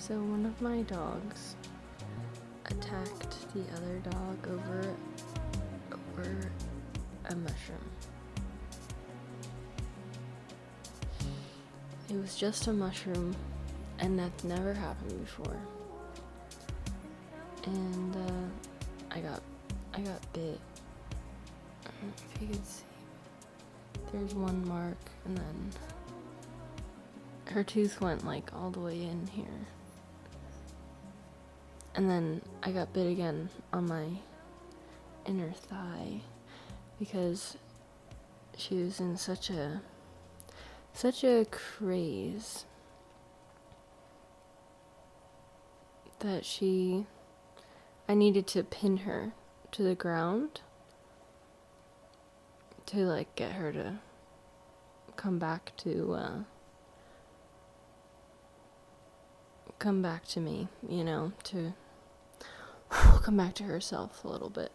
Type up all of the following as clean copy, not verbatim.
So one of my dogs attacked the other dog over a mushroom. It was just a mushroom, and that's never happened before. And I got bit. I don't know if you could see. There's one mark, and then her tooth went like all the way in here. And then I got bit again on my inner thigh because she was in such a craze that I needed to pin her to the ground to like get her to come back to me, you know, to come back to herself a little bit.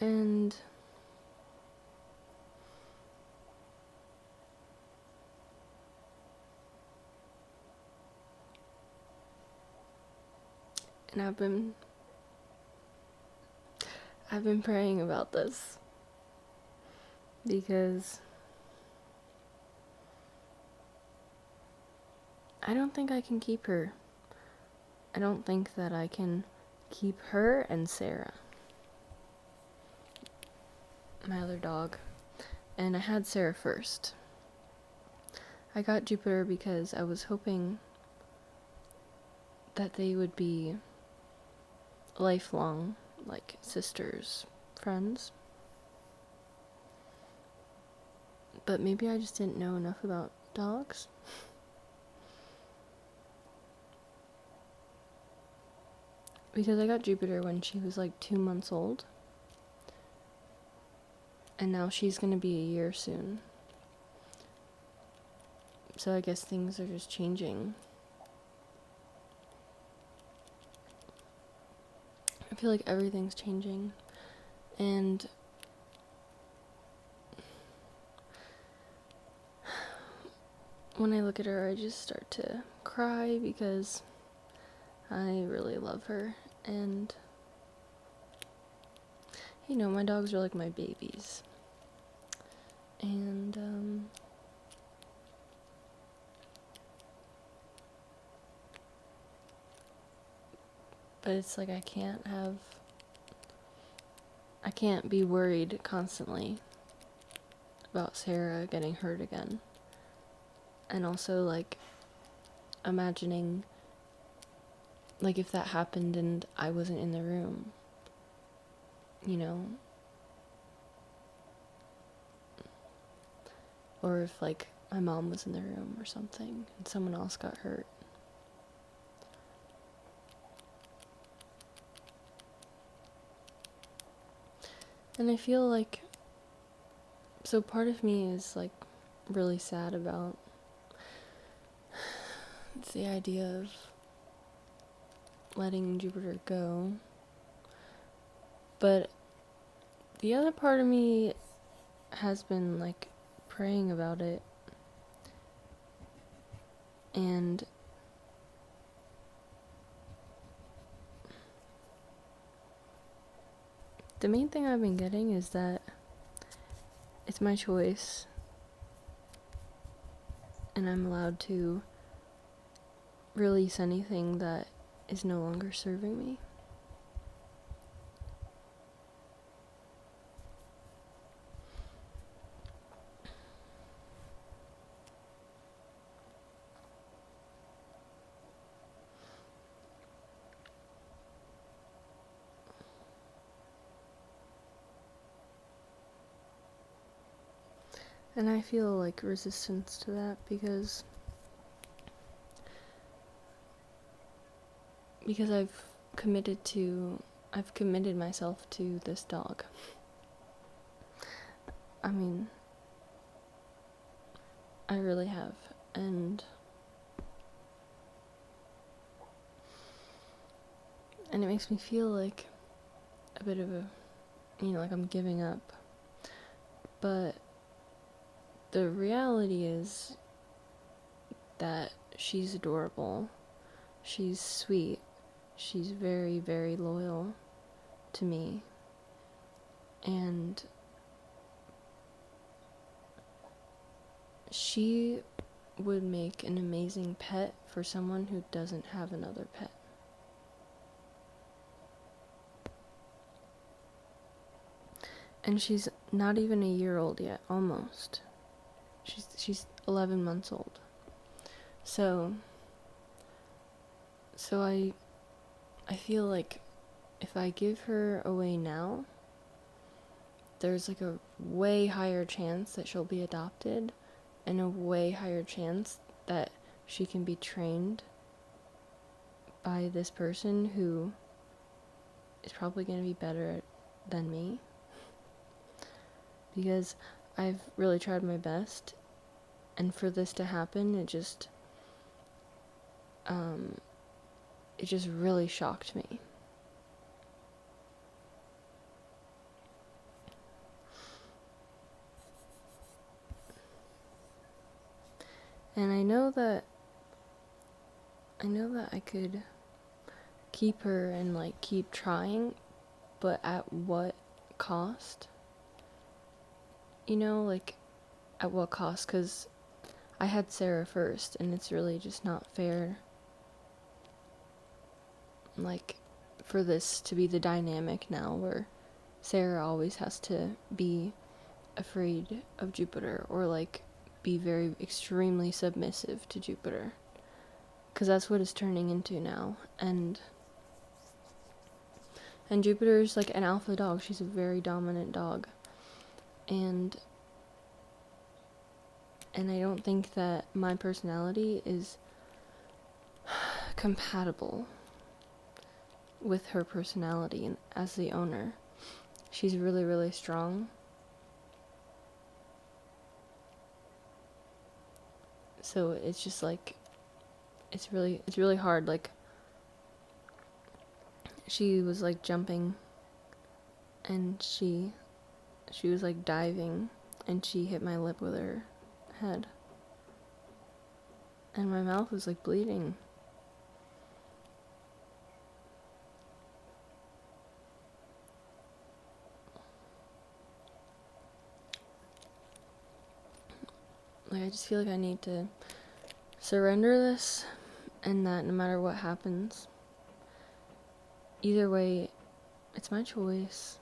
And I've been praying about this because I don't think I can keep her. I don't think that I can keep her and Sarah, my other dog. And I had Sarah first. I got Jupiter because I was hoping that they would be lifelong, like sisters, friends. But maybe I just didn't know enough about dogs. Because I got Jupiter when she was like 2 months old. And now she's gonna be a year soon. So I guess things are just changing. I feel like everything's changing. And when I look at her, I just start to cry because I really love her. And, you know, my dogs are like my babies. And, but it's like I can't be worried constantly about Sarah getting hurt again. And also, like, imagining, like, if that happened and I wasn't in the room, you know? Or if, like, my mom was in the room or something and someone else got hurt. And I feel like, so part of me is, like, really sad about it's the idea of letting Jupiter go. But the other part of me has been, like, praying about it. And the main thing I've been getting is that it's my choice. And I'm allowed to release anything that is no longer serving me. And I feel like resistance to that because I've committed myself to this dog. I mean, I really have. And it makes me feel like a bit of a, you know, like I'm giving up. But the reality is that she's adorable, she's sweet, she's very, very loyal to me, and she would make an amazing pet for someone who doesn't have another pet. And she's not even a year old yet, almost. She's 11 months old. So I feel like if I give her away now, there's like a way higher chance that she'll be adopted, and a way higher chance that she can be trained by this person who is probably going to be better than me. Because I've really tried my best, and for this to happen, it just really shocked me. And I know that I could keep her and like keep trying, but at what cost? You know, like at what cost? Because I had Sarah first, and it's really just not fair, like, for this to be the dynamic now where Sarah always has to be afraid of Jupiter, or like be very extremely submissive to Jupiter, because that's what it's turning into now. And Jupiter's like an alpha dog. She's a very dominant dog, and I don't think that my personality is compatible with her personality and as the owner. She's really, really strong. So it's just like it's really hard. Like, she was like jumping, and she was like diving, and she hit my lip with her head, and my mouth was like bleeding. Like, I just feel like I need to surrender this, and that no matter what happens, either way, it's my choice.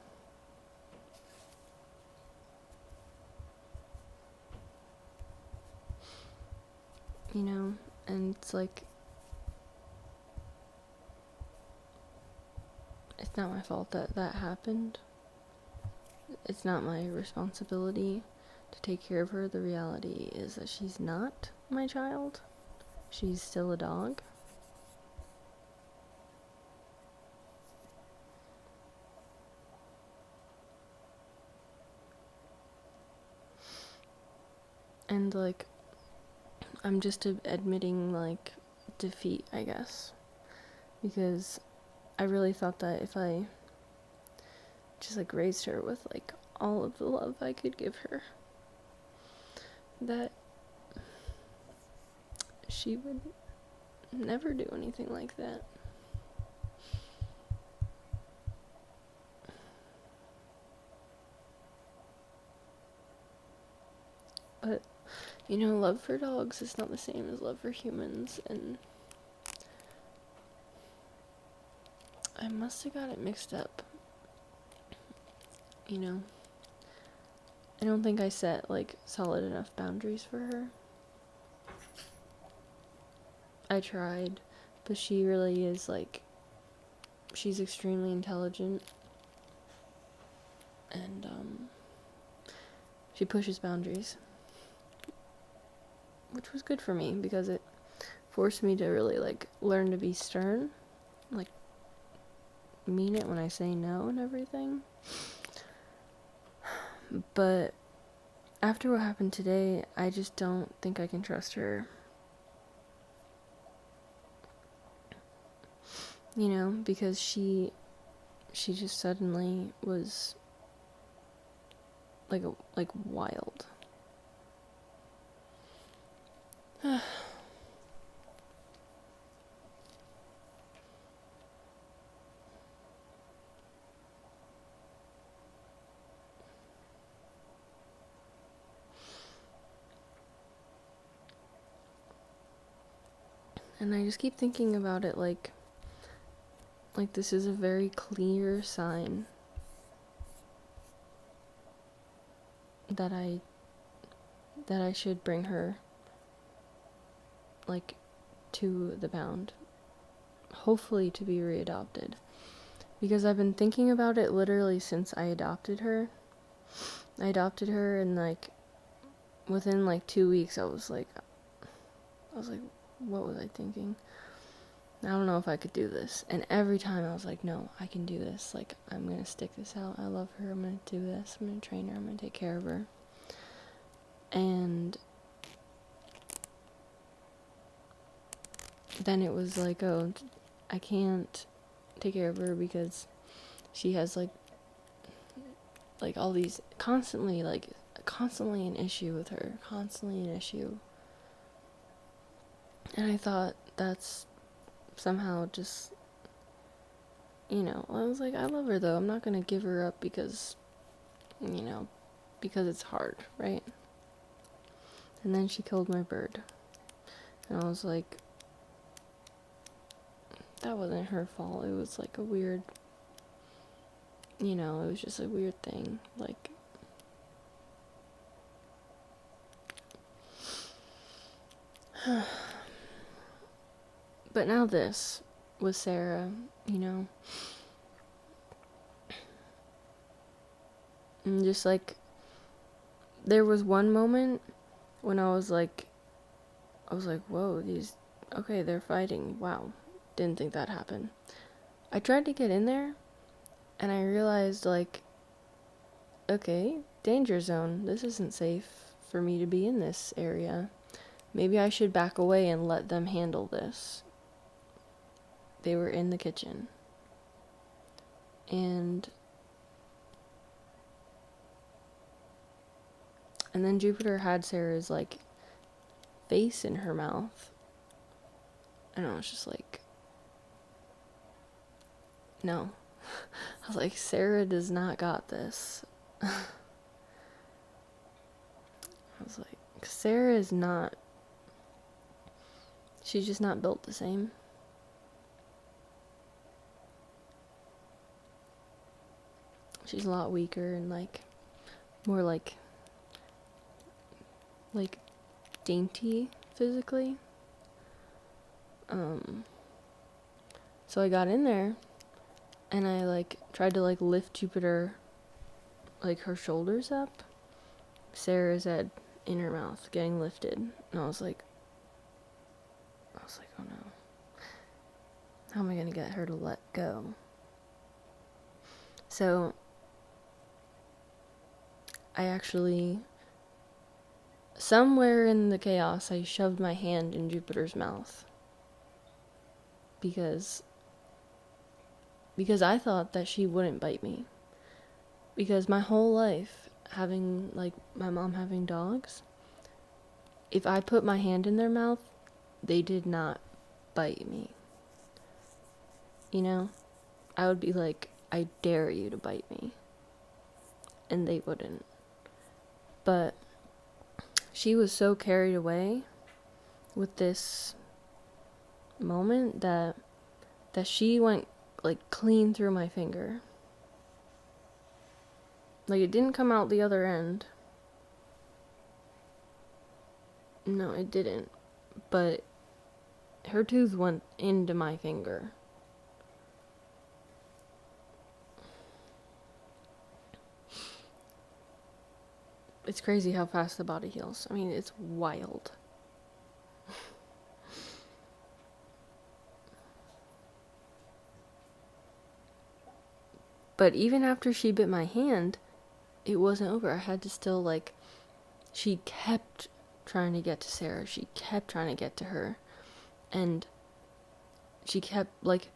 You know, and it's like, it's not my fault that that happened. It's not my responsibility to take care of her. The reality is that she's not my child. She's still a dog. And like, I'm just admitting like defeat, I guess, because I really thought that if I just like raised her with like all of the love I could give her, that she would never do anything like that. But, you know, love for dogs is not the same as love for humans, and I must have got it mixed up. You know, I don't think I set like solid enough boundaries for her. I tried, but she really is like, she's extremely intelligent, and she pushes boundaries, which was good for me because it forced me to really like learn to be stern, like mean it when I say no and everything. But after what happened today, I just don't think I can trust her. You know, because she just suddenly was like wild. And I just keep thinking about it like this is a very clear sign that I should bring her like to the pound, hopefully to be readopted, because I've been thinking about it literally since I adopted her. And like within like 2 weeks I was like, what was I thinking? I don't know if I could do this. And every time I was like, no, I can do this. Like, I'm gonna stick this out. I love her. I'm gonna do this. I'm gonna train her. I'm gonna take care of her. And then it was like, oh, I can't take care of her because she has like all these constantly an issue with her, constantly an issue. And I thought that's somehow just, I was like, I love her though. I'm not gonna give her up because it's hard, right? And then she killed my bird. And I was like, that wasn't her fault. It was like a weird, it was just a weird thing. Like, but now this with Sarah, and just like, there was one moment when I was like, whoa, they're fighting. Wow. Didn't think that happened. I tried to get in there and I realized like, okay, danger zone. This isn't safe for me to be in this area. Maybe I should back away and let them handle this. They were in the kitchen. And then Jupiter had Sarah's like face in her mouth. And I was just like, no. I was like, Sarah does not got this. I was like, Sarah is not, she's just not built the same. She's a lot weaker and like more like dainty physically. So I got in there and I like tried to like lift Jupiter, like her shoulders up. Sarah's head in her mouth getting lifted. And I was like, oh no. How am I gonna get her to let go? So I actually, somewhere in the chaos, I shoved my hand in Jupiter's mouth. Because I thought that she wouldn't bite me. Because my whole life, having, like, my mom having dogs, if I put my hand in their mouth, they did not bite me. I would be like, I dare you to bite me. And they wouldn't. But she was so carried away with this moment that she went like clean through my finger. Like, it didn't come out the other end. No, it didn't. But her tooth went into my finger. It's crazy how fast the body heals. I mean, it's wild. But even after she bit my hand, it wasn't over. I had to still, like, she kept trying to get to Sarah. She kept trying to get to her. And she kept, like,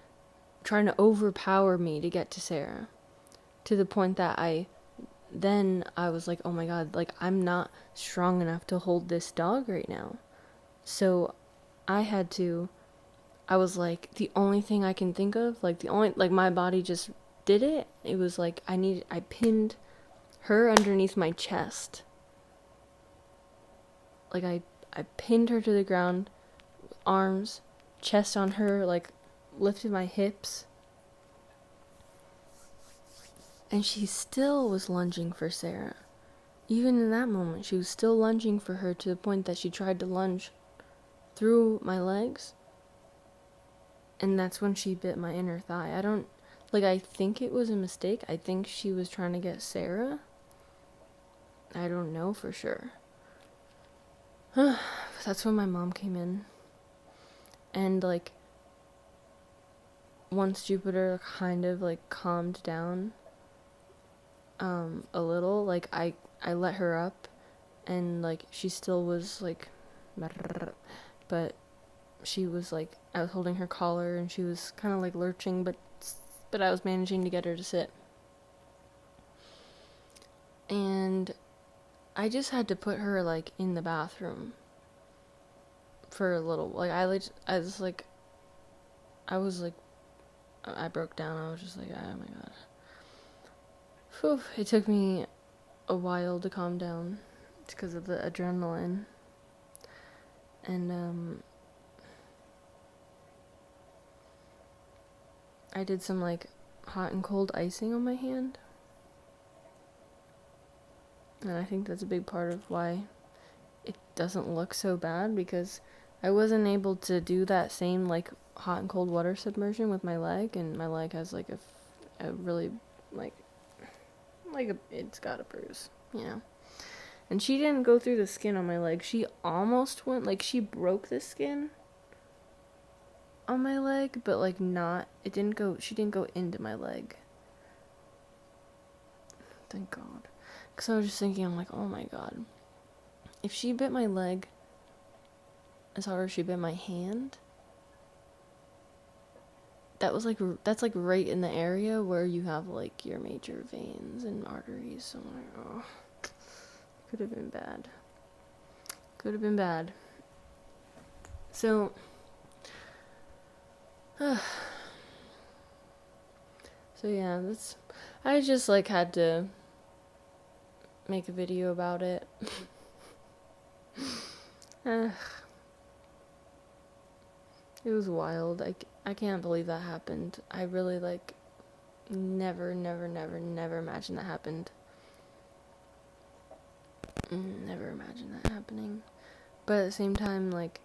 trying to overpower me to get to Sarah. To the point that I was like, oh my god, like, I'm not strong enough to hold this dog right now. So I was like, the only thing I can think of, like my body just did it. It was like I pinned her underneath my chest. Like I pinned her to the ground, arms, chest on her, like lifted my hips. And she still was lunging for Sarah. Even in that moment, she was still lunging for her to the point that she tried to lunge through my legs. And that's when she bit my inner thigh. I think it was a mistake. I think she was trying to get Sarah. I don't know for sure. That's when my mom came in. And, like, once Jupiter kind of, like, calmed down a little, like, I let her up. And, like, she still was, like, but she was, like, I was holding her collar and she was kind of, like, lurching, but I was managing to get her to sit. And I just had to put her, like, in the bathroom for a little. Like, I broke down. I was just like, oh my god. Whew. It took me a while to calm down. It's because of the adrenaline. And, I did some, like, hot and cold icing on my hand. And I think that's a big part of why it doesn't look so bad, because I wasn't able to do that same, like, hot and cold water submersion with my leg, and my leg has, like, a really, it's got a bruise, you know. And she didn't go through the skin on my leg. She almost went, like, she broke the skin on my leg, but, like, she didn't go into my leg. Thank God. Because I was just thinking, I'm like, oh my god. If she bit my leg as hard as she bit my hand, that's like right in the area where you have, like, your major veins and arteries. So I'm like, oh, could have been bad. Could have been bad. So, so yeah, I just, like, had to make a video about it. It was wild. I can't believe that happened. I really, like, never imagined that happened. Never imagined that happening. But at the same time, like,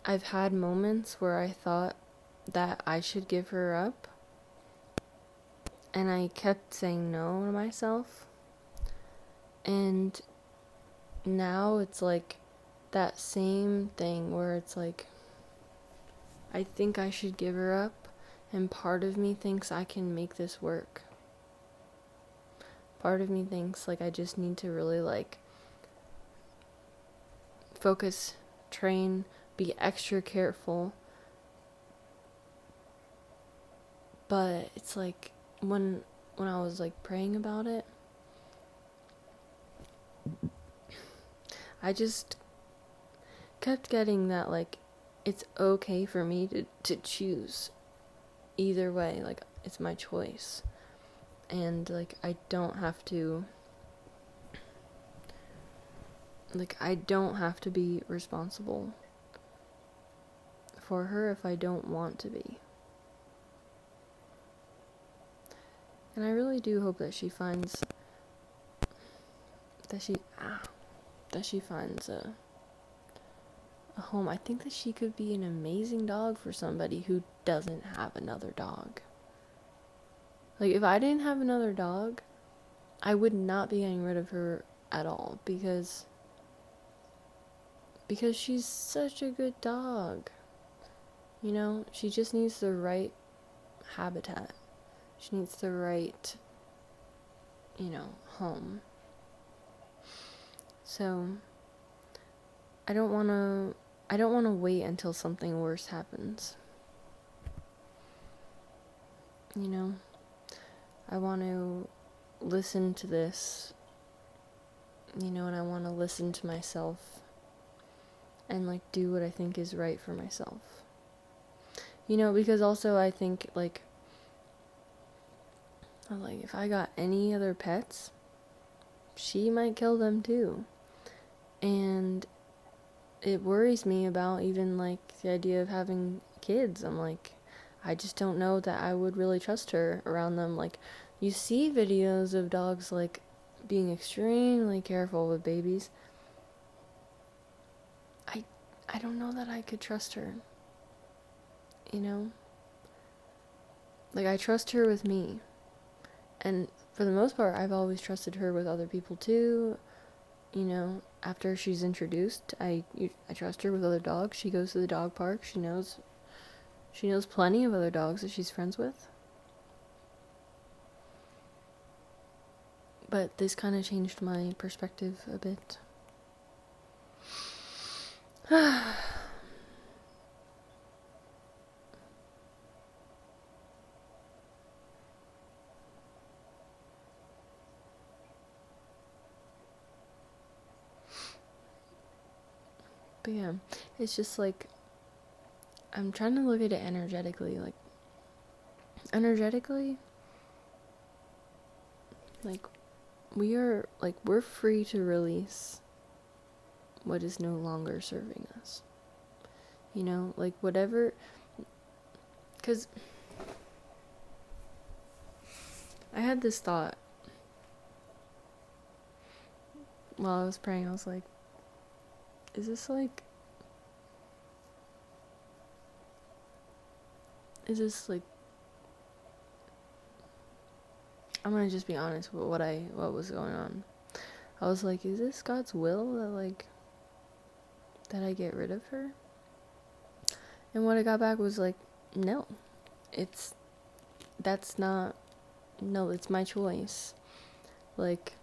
I've had moments where I thought that I should give her up, and I kept saying no to myself. And now it's like that same thing where it's like, I think I should give her up, and part of me thinks I can make this work. Part of me thinks, like, I just need to really, like, focus, train, be extra careful. But it's like, when I was, like, praying about it, I just kept getting that, like, it's okay for me to choose either way. Like, it's my choice. And, like, I don't have to be responsible for her if I don't want to be. And I really do hope that she finds a home. I think that she could be an amazing dog for somebody who doesn't have another dog. Like, if I didn't have another dog, I would not be getting rid of her at all, because she's such a good dog. You know, she just needs the right habitat. She needs the right, home. So, I don't want to wait until something worse happens. You know, I want to listen to this, and I want to listen to myself and like do what I think is right for myself. You know, because also I think like if I got any other pets, she might kill them too. And it worries me about even like the idea of having kids. I'm like, I just don't know that I would really trust her around them. Like, you see videos of dogs like being extremely careful with babies. I don't know that I could trust her. You know? Like, I trust her with me. And for the most part, I've always trusted her with other people too. You know, after she's introduced, I trust her with other dogs. She goes to the dog park. She knows plenty of other dogs that she's friends with. But this kind of changed my perspective a bit. But yeah, it's just like, I'm trying to look at it energetically. Like, we're free to release what is no longer serving us. You know, like whatever, because I had this thought while I was praying. I was like, is this like, I'm gonna just be honest with what was going on. I was like, is this God's will that I get rid of her? And what I got back was like, no, it's my choice. Like,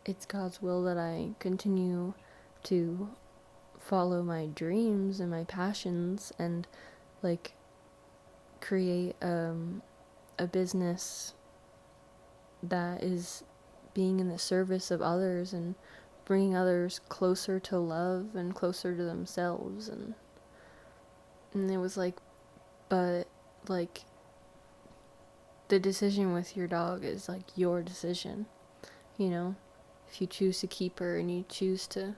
it's God's will that I continue to follow my dreams and my passions and like create a business that is being in the service of others and bringing others closer to love and closer to themselves. And it was like, but like, the decision with your dog is like your decision, you know? If you choose to keep her and you choose to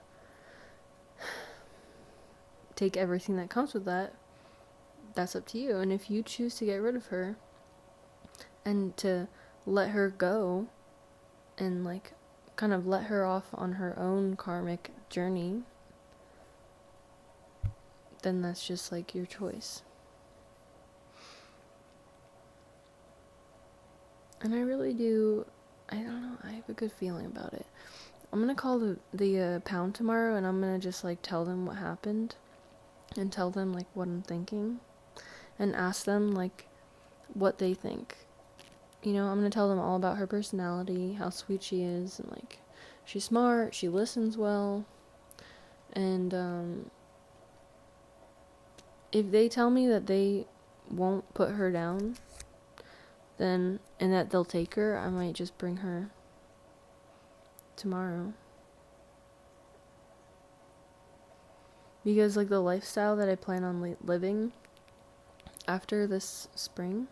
take everything that comes with that, that's up to you. And if you choose to get rid of her and to let her go and like kind of let her off on her own karmic journey, then that's just like your choice. And I really do, I don't know, I have a good feeling about it. I'm gonna call the pound tomorrow, and I'm gonna just like tell them what happened and tell them like what I'm thinking and ask them like what they think. You know, I'm gonna tell them all about her personality, how sweet she is, and like she's smart, she listens well, and if they tell me that they won't put her down, then, and that they'll take her, I might just bring her tomorrow. Because like the lifestyle that I plan on living after this spring,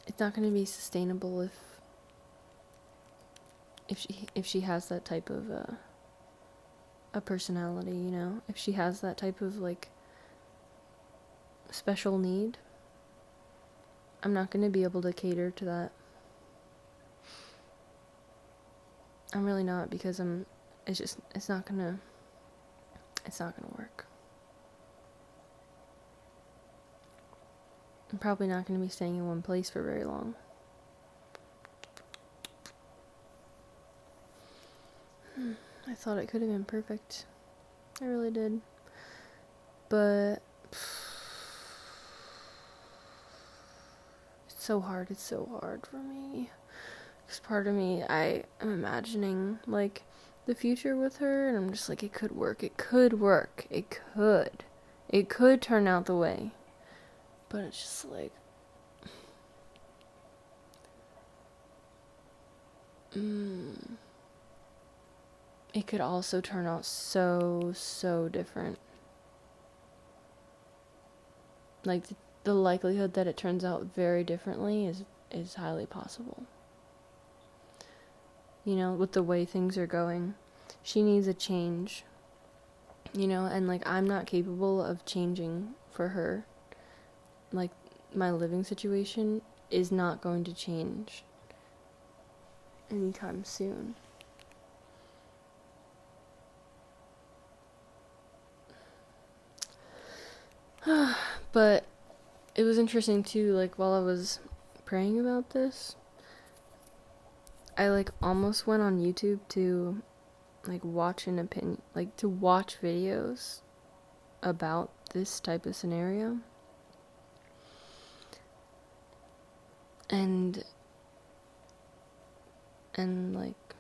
it's not going to be sustainable if she has that type of a personality, you know? If she has that type of like special need, I'm not going to be able to cater to that. I'm really not, because it's not gonna work. I'm probably not gonna be staying in one place for very long. I thought it could have been perfect. I really did. But it's so hard for me. Because part of me, I am imagining, like, the future with her, and I'm just like, it could work. It could turn out the way. But it's just like, it could also turn out so different. Like, the likelihood that it turns out very differently is highly possible. You know, with the way things are going, she needs a change. You know, and like, I'm not capable of changing for her. Like, my living situation is not going to change anytime soon. But it was interesting too, like, while I was praying about this, I like almost went on YouTube to like watch an opinion, like to watch videos about this type of scenario. And like,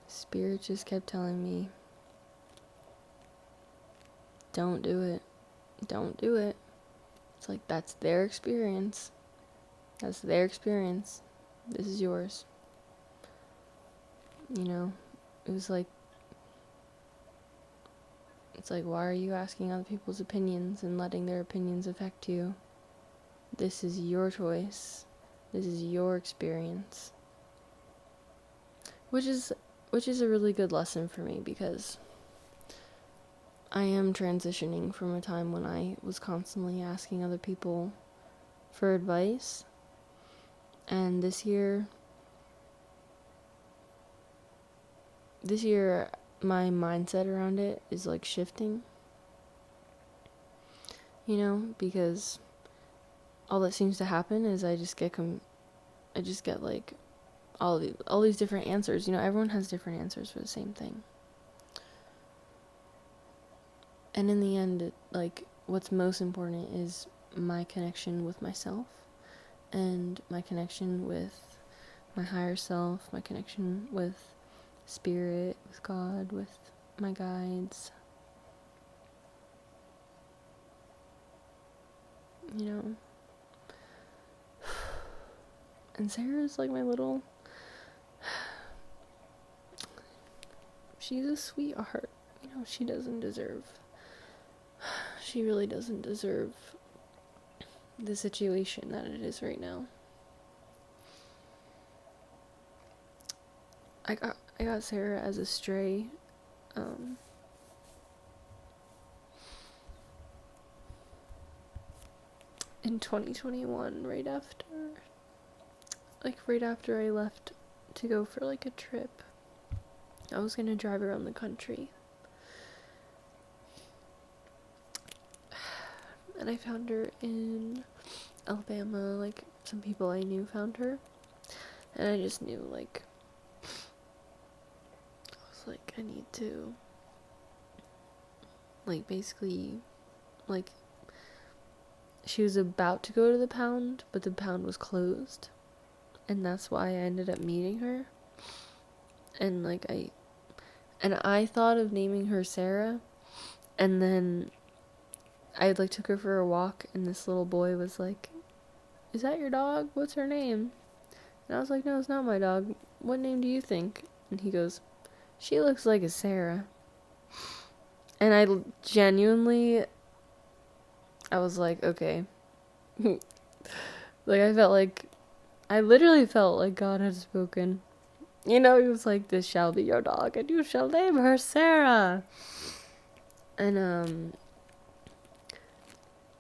Spirit just kept telling me, don't do it. Don't do it. It's like, that's their experience. That's their experience. This is yours. You know, it was like, it's like, why are you asking other people's opinions and letting their opinions affect you? This is your choice. This is your experience. Which is a really good lesson for me, because I am transitioning from a time when I was constantly asking other people for advice. And this year my mindset around it is like shifting. You know, because all that seems to happen is I just get like all these different answers. You know, everyone has different answers for the same thing. And in the end, like, what's most important is my connection with myself and my connection with my higher self, my connection with Spirit, with God, with my guides. You know. And Sarah's like my little... She's a sweetheart. You know, she doesn't deserve... She really doesn't deserve the situation that it is right now. I got Sarah as a stray. In 2021, right after I left to go for like a trip. I was gonna drive around the country. And I found her in Alabama. Like, some people I knew found her. And I just knew, like, I was like, I need to, like, basically, like, she was about to go to the pound, but the pound was closed. And that's why I ended up meeting her. And, like, I thought of naming her Sarah. And then I, like, took her for a walk, and this little boy was like, is that your dog? What's her name? And I was like, no, it's not my dog. What name do you think? And he goes, she looks like a Sarah. And I genuinely, I was like, okay. Like, I literally felt like God had spoken. You know, he was like, this shall be your dog, and you shall name her Sarah.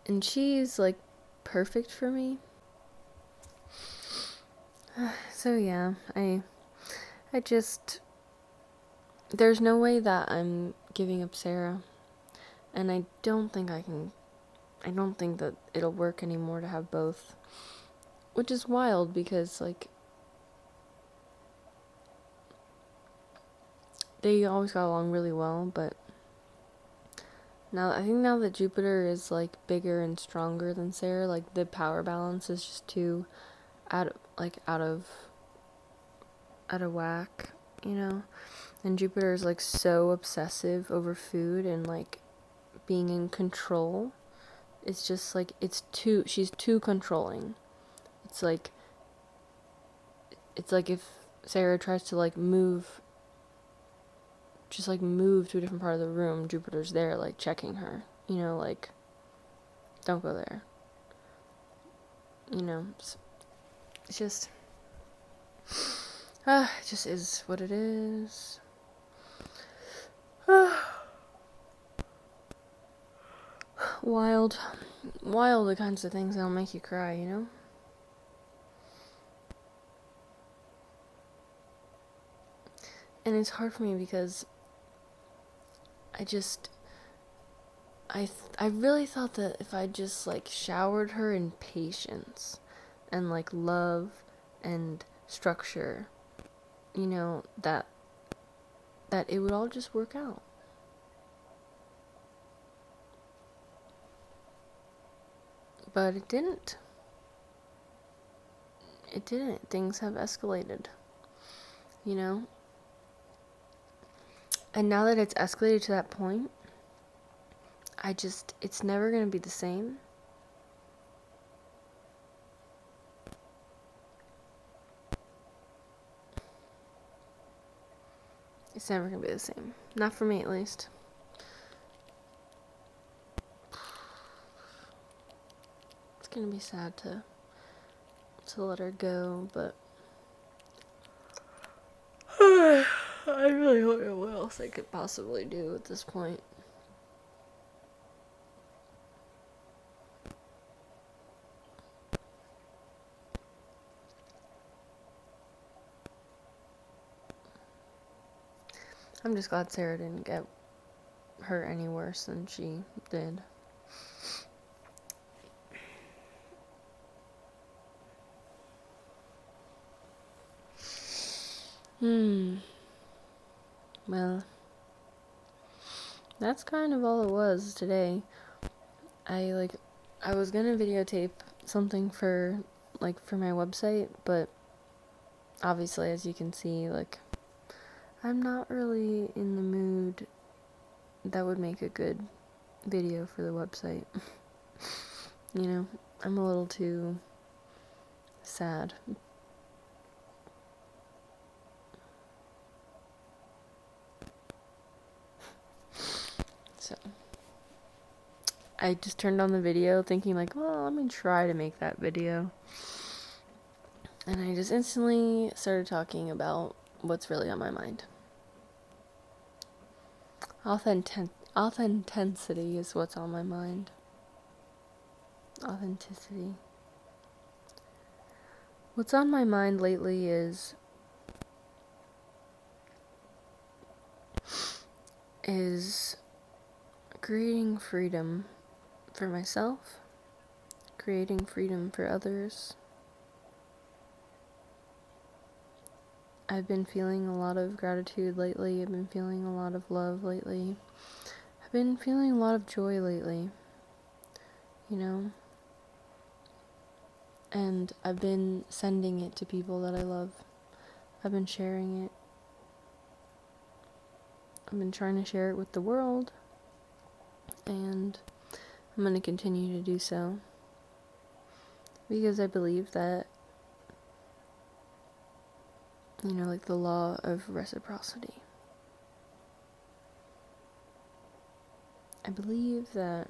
And she's, like, perfect for me. So, yeah, I just, there's no way that I'm giving up Sarah. And I don't think that it'll work anymore to have both. Which is wild, because, like, they always got along really well, but I think now that Jupiter is, like, bigger and stronger than Sarah, like, the power balance is just too out of whack, you know? And Jupiter is, like, so obsessive over food and, like, being in control. It's just, like, she's too controlling. It's like if Sarah tries to, like, move just like move to a different part of the room, Jupiter's there, like checking her, you know, like, don't go there, you know. It's just, it just is what it is. Wild the kinds of things that'll make you cry, you know. And it's hard for me because I really thought that if I just like showered her in patience and like love and structure, you know, that it would all just work out. But it didn't. It didn't. Things have escalated, you know? And now that it's escalated to that point, it's never going to be the same. It's never going to be the same. Not for me, at least. It's going to be sad to let her go, but I really don't know what else I could possibly do at this point. I'm just glad Sarah didn't get hurt any worse than she did. Well, that's kind of all it was today. I was gonna videotape something for my website, but obviously, as you can see, like, I'm not really in the mood that would make a good video for the website. You know, I'm a little too sad. So, I just turned on the video thinking like, well, let me try to make that video. And I just instantly started talking about what's really on my mind. Authenticity is what's on my mind. Authenticity. What's on my mind lately is creating freedom for myself, creating freedom for others. I've been feeling a lot of gratitude lately. I've been feeling a lot of love lately. I've been feeling a lot of joy lately, you know? And I've been sending it to people that I love. I've been sharing it. I've been trying to share it with the world. And I'm going to continue to do so. Because I believe that, you know, like the law of reciprocity. I believe that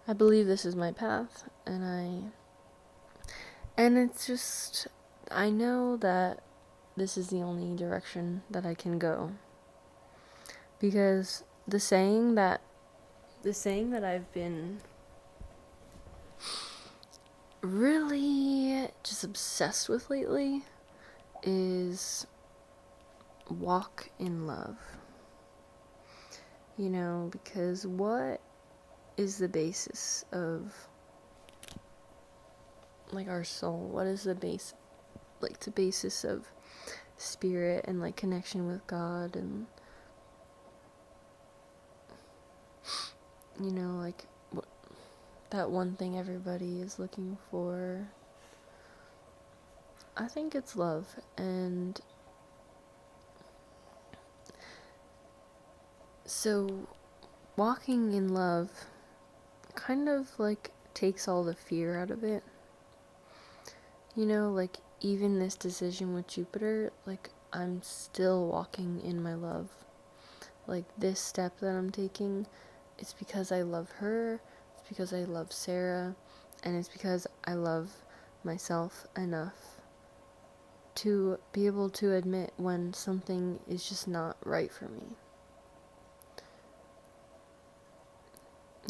this is my path, and it's just, I know that this is the only direction that I can go. Because the saying that I've been really just obsessed with lately is walk in love. You know, because what is the basis of like our soul? What is the base, like the basis of spirit and like connection with God, and you know, like that one thing everybody is looking for? I think it's love. And so walking in love kind of like takes all the fear out of it, You know, like, even this decision with Jupiter, like, I'm still walking in my love. Like, this step that I'm taking, it's because I love her, it's because I love Sarah, and it's because I love myself enough to be able to admit when something is just not right for me.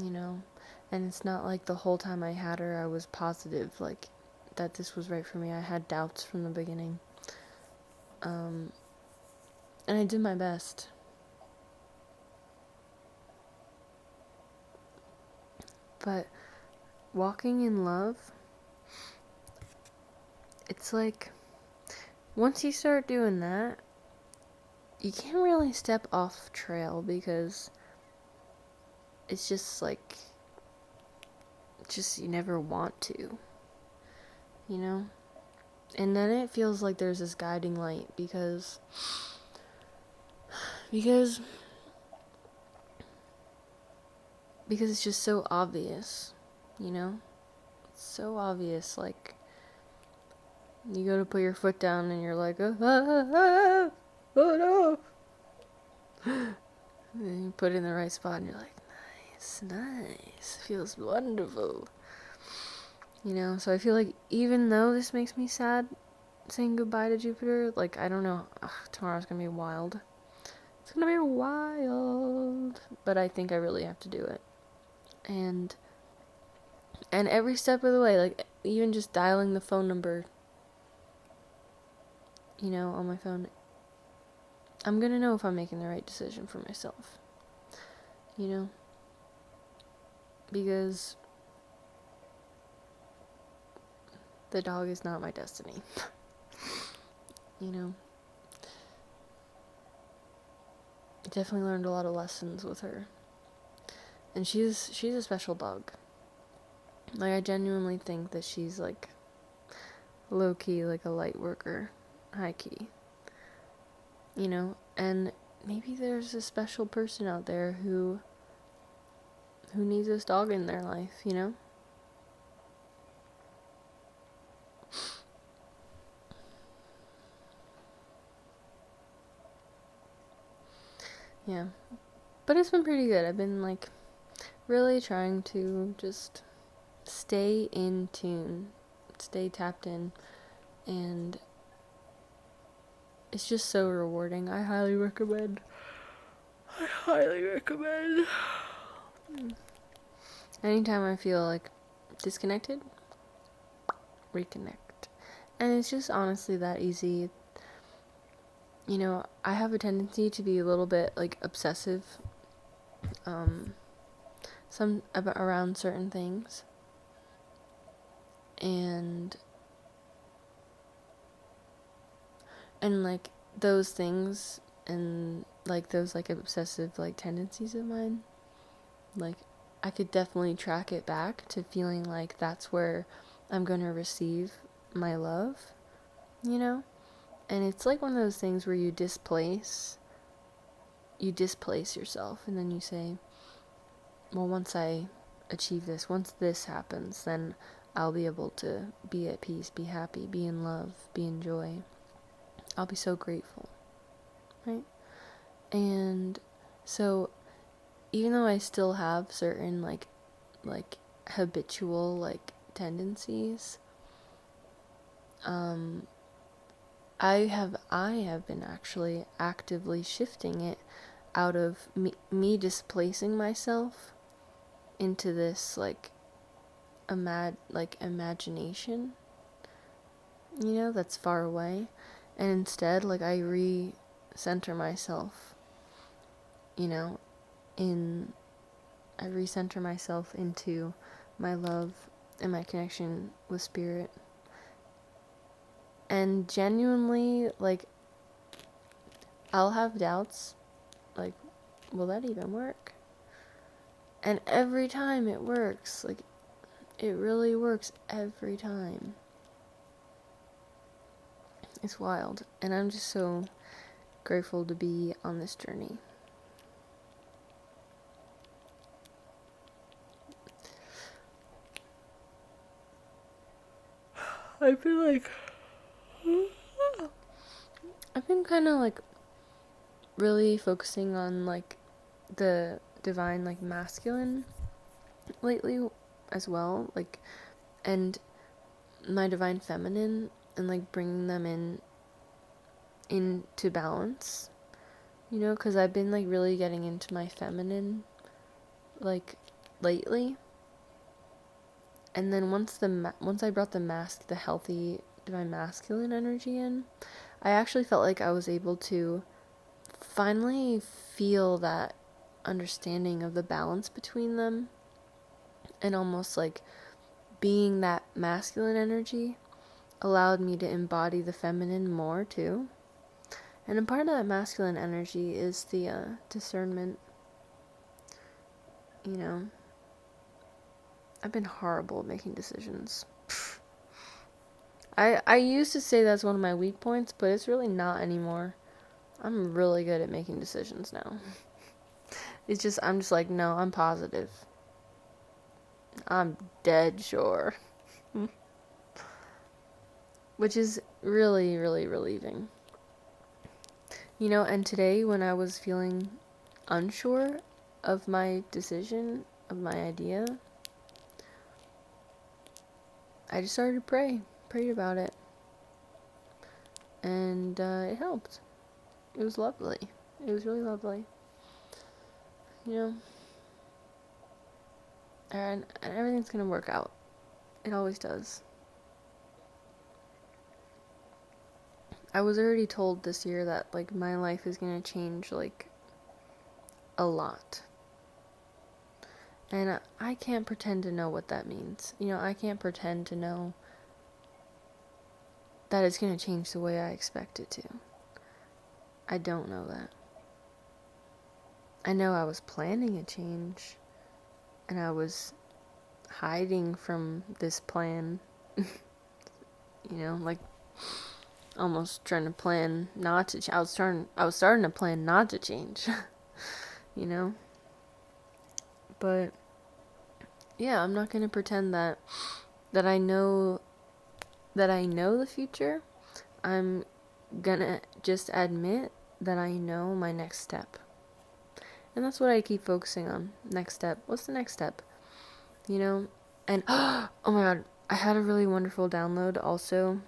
You know? And it's not like the whole time I had her I was positive, like, that this was right for me. I had doubts from the beginning. And I did my best. But walking in love, it's like, once you start doing that, you can't really step off trail, because it's just like, just you never want to, you know? And then it feels like there's this guiding light, because it's just so obvious, you know? It's so obvious, like, you go to put your foot down and you're like, oh no. And you put it in the right spot and you're like, nice, feels wonderful. You know, so I feel like even though this makes me sad saying goodbye to Jupiter, like, I don't know, tomorrow's gonna be wild. It's gonna be wild. But I think I really have to do it. And every step of the way, like, even just dialing the phone number, you know, on my phone, I'm gonna know if I'm making the right decision for myself. You know? Because the dog is not my destiny. You know? Definitely learned a lot of lessons with her. And she's a special dog. Like, I genuinely think that she's, like, low-key, like, a light worker. High-key. You know? And maybe there's a special person out there who needs this dog in their life, you know? Yeah. But it's been pretty good. I've been, like, really trying to just stay in tune, stay tapped in, and it's just so rewarding. I highly recommend. Anytime I feel, like, disconnected, reconnect. And it's just honestly that easy. You know, I have a tendency to be a little bit, like, obsessive around certain things, and like, those things, and like those, like, obsessive, like, tendencies of mine, like, I could definitely track it back to feeling like that's where I'm gonna receive my love, you know? And it's like one of those things where you displace yourself, and then you say, well, once I achieve this, once this happens, then I'll be able to be at peace, be happy, be in love, be in joy. I'll be so grateful, right? And so, even though I still have certain, like habitual, like, tendencies, I have been actually actively shifting it out of me displacing myself into this, like, imagination, you know, that's far away, and instead, like, I recenter myself, you know, I recenter myself into my love and my connection with spirit. And genuinely, like, I'll have doubts, like, will that even work? And every time it works, like, it really works every time. It's wild. And I'm just so grateful to be on this journey. I feel like I've been kind of like really focusing on like the divine like masculine lately as well, like, and my divine feminine, and like bringing them into balance, you know, because I've been like really getting into my feminine like lately. And then once I brought the healthy divine masculine energy in, I actually felt like I was able to finally feel that understanding of the balance between them, and almost like being that masculine energy allowed me to embody the feminine more too. And a part of that masculine energy is the discernment. You know, I've been horrible at making decisions. I used to say that's one of my weak points, but it's really not anymore. I'm really good at making decisions now. It's just, I'm just like, no, I'm positive. I'm dead sure. Which is really, really relieving. You know, and today when I was feeling unsure of my decision, of my idea, I just started to prayed about it. And it helped. It was lovely. It was really lovely. You know, and everything's gonna work out. It always does. I was already told this year that like my life is gonna change like a lot. And I can't pretend to know what that means. You know, I can't pretend to know that it's gonna change the way I expect it to. I don't know that. I know I was planning a change, and I was hiding from this plan. You know, like almost trying to plan not to. I was starting to plan not to change. You know, but yeah, I'm not gonna pretend that I know the future. I'm gonna just admit that I know my next step. And that's what I keep focusing on. Next step. What's the next step? You know? And, oh my god, I had a really wonderful download also.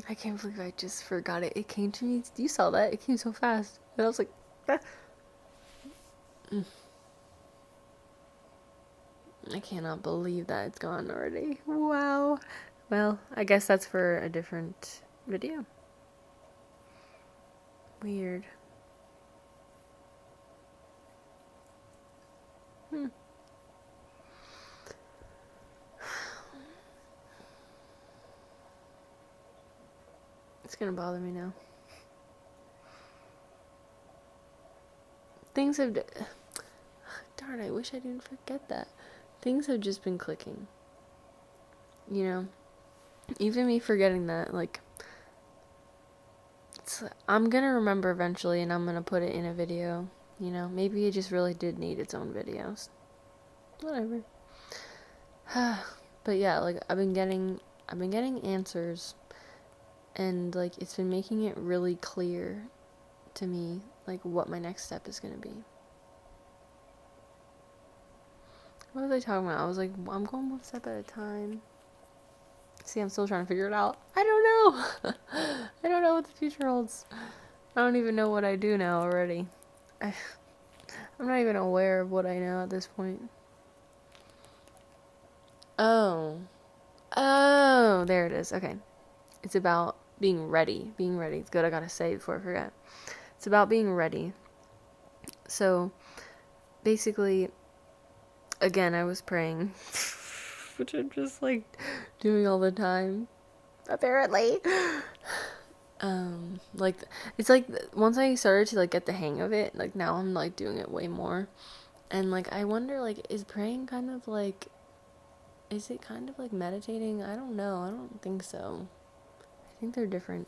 I can't believe I just forgot it. It came to me. You saw that. It came so fast. And I was like, ah. I cannot believe that it's gone already. Wow. Well, I guess that's for a different video. Weird. It's gonna bother me now. Things have... Darn, I wish I didn't forget that. Things have just been clicking. You know? Even me forgetting that, like... I'm gonna remember eventually, and I'm gonna put it in a video. You know? Maybe it just really did need its own videos. Whatever. But yeah, like, I've been getting answers. And, like, it's been making it really clear to me, like, what my next step is gonna be. What was I talking about? I was like, I'm going one step at a time. See, I'm still trying to figure it out. I don't know. I don't know what the future holds. I don't even know what I do now already. I'm not even aware of what I know at this point. Oh, there it is. Okay. It's about being ready. Being ready. It's good. I gotta say before I forget. It's about being ready. So, basically, again, I was praying, which I'm just like doing all the time, apparently. Like, it's like once I started to like get the hang of it, like now I'm like doing it way more. And like I wonder, like, is praying kind of like, is it kind of like meditating? I don't know. I don't think so. I think they're different.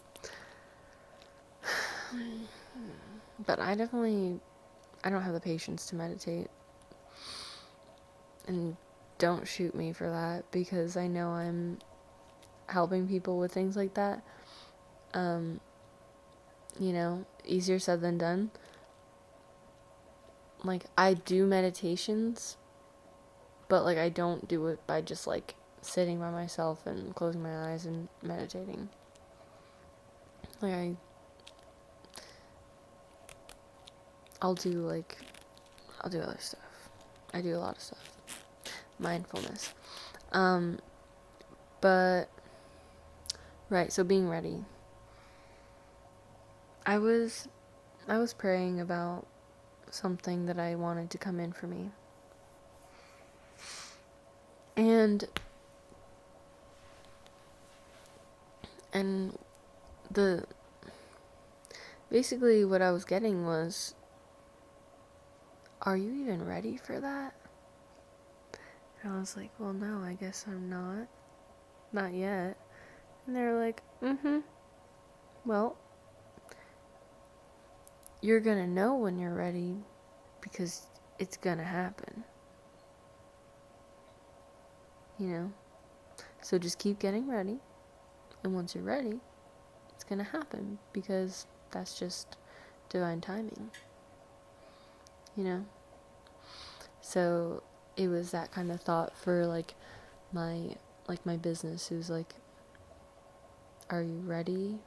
But I don't have the patience to meditate. And don't shoot me for that, because I know I'm helping people with things like that. Easier said than done. Like, I do meditations, but, like, I don't do it by just, like, sitting by myself and closing my eyes and meditating. Like, I'll do other stuff. I do a lot of stuff. Mindfulness. But, right, so being ready. I was praying about something that I wanted to come in for me. And basically what I was getting was, are you even ready for that? And I was like, well, no, I guess I'm not. Not yet. And they're like, well, you're gonna know when you're ready, because it's gonna happen. So just keep getting ready, and once you're ready, it's gonna happen, because that's just divine timing. So it was that kind of thought for my business. It was like, are you ready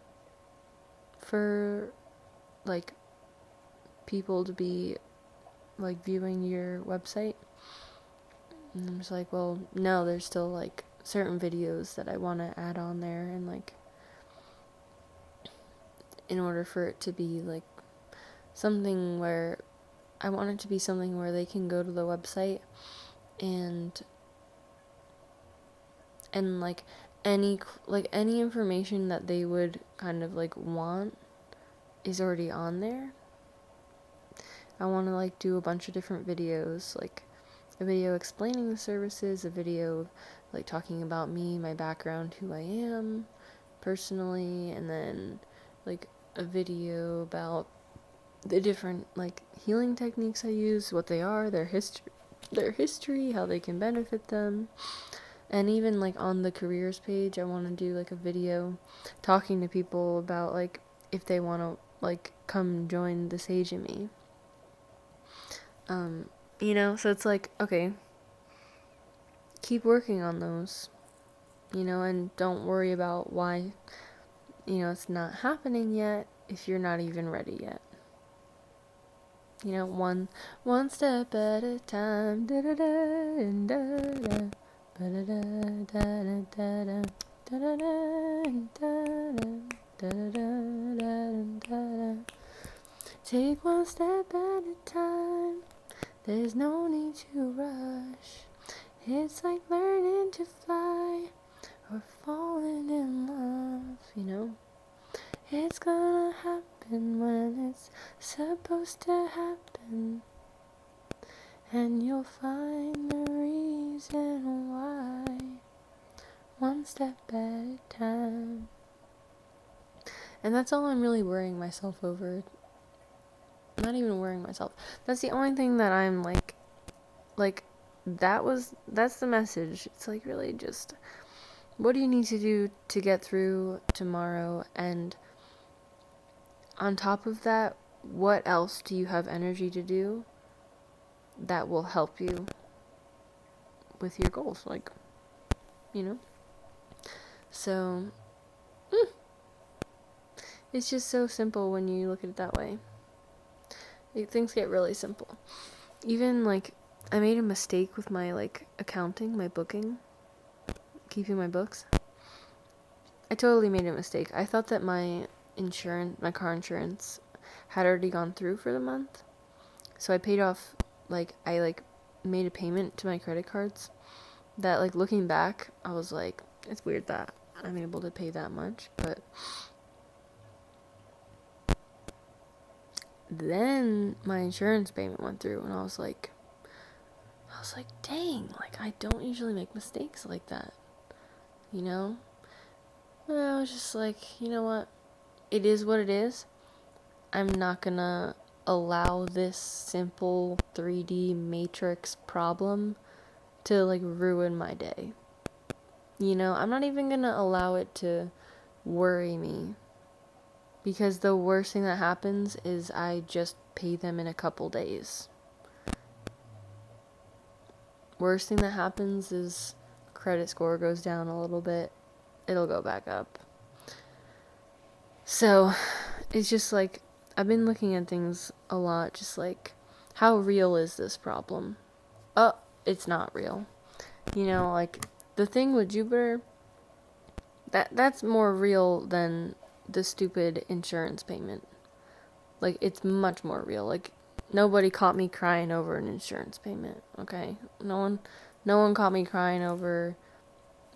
for people to be viewing your website? And I'm just like, well, no, there's still certain videos that I want to add on there, and in order for it to be something where I want it to be something where they can go to the website and any information that they would kind of want is already on there. I want to do a bunch of different videos, a video explaining the services, a video talking about me, my background, who I am personally, and then a video about the different healing techniques I use, what they are, their history, how they can benefit them. And even on the careers page, I want to do a video talking to people about if they want to come join the Sage in Me. So it's okay, keep working on those, and don't worry about why, it's not happening yet if you're not even ready yet. One step at a time. Da da da da da. Da da da da da da da. Take one step at a time. There's no need to rush. It's like learning to fly or falling in love, It's gonna happen when it's supposed to happen. And you'll find the reason why. One step at a time. And that's all I'm really worrying myself over. Not even worrying myself. That's the only thing that I'm that's the message. It's really just, what do you need to do to get through tomorrow? And on top of that, what else do you have energy to do that will help you with your goals? So, it's just so simple when you look at it that way. Things get really simple. Even I made a mistake with my accounting, my booking, keeping my books. I totally made a mistake. I thought that my car insurance had already gone through for the month. So I paid off, I made a payment to my credit cards that looking back, I was it's weird that I'm able to pay that much, but then my insurance payment went through, and I was like, dang, I don't usually make mistakes like that, And I was just you know what? It is what it is. I'm not gonna allow this simple 3D matrix problem to like ruin my day. You know, I'm not even gonna allow it to worry me, because the worst thing that happens is I just pay them in a couple days. Worst thing that happens is credit score goes down a little bit. It'll go back up. So, it's just like, I've been looking at things a lot, just like, how real is this problem? Oh, it's not real. You know, like, the thing with Jupiter, that's more real than the stupid insurance payment. Like, it's much more real. Like, nobody caught me crying over an insurance payment, okay? No one caught me crying over,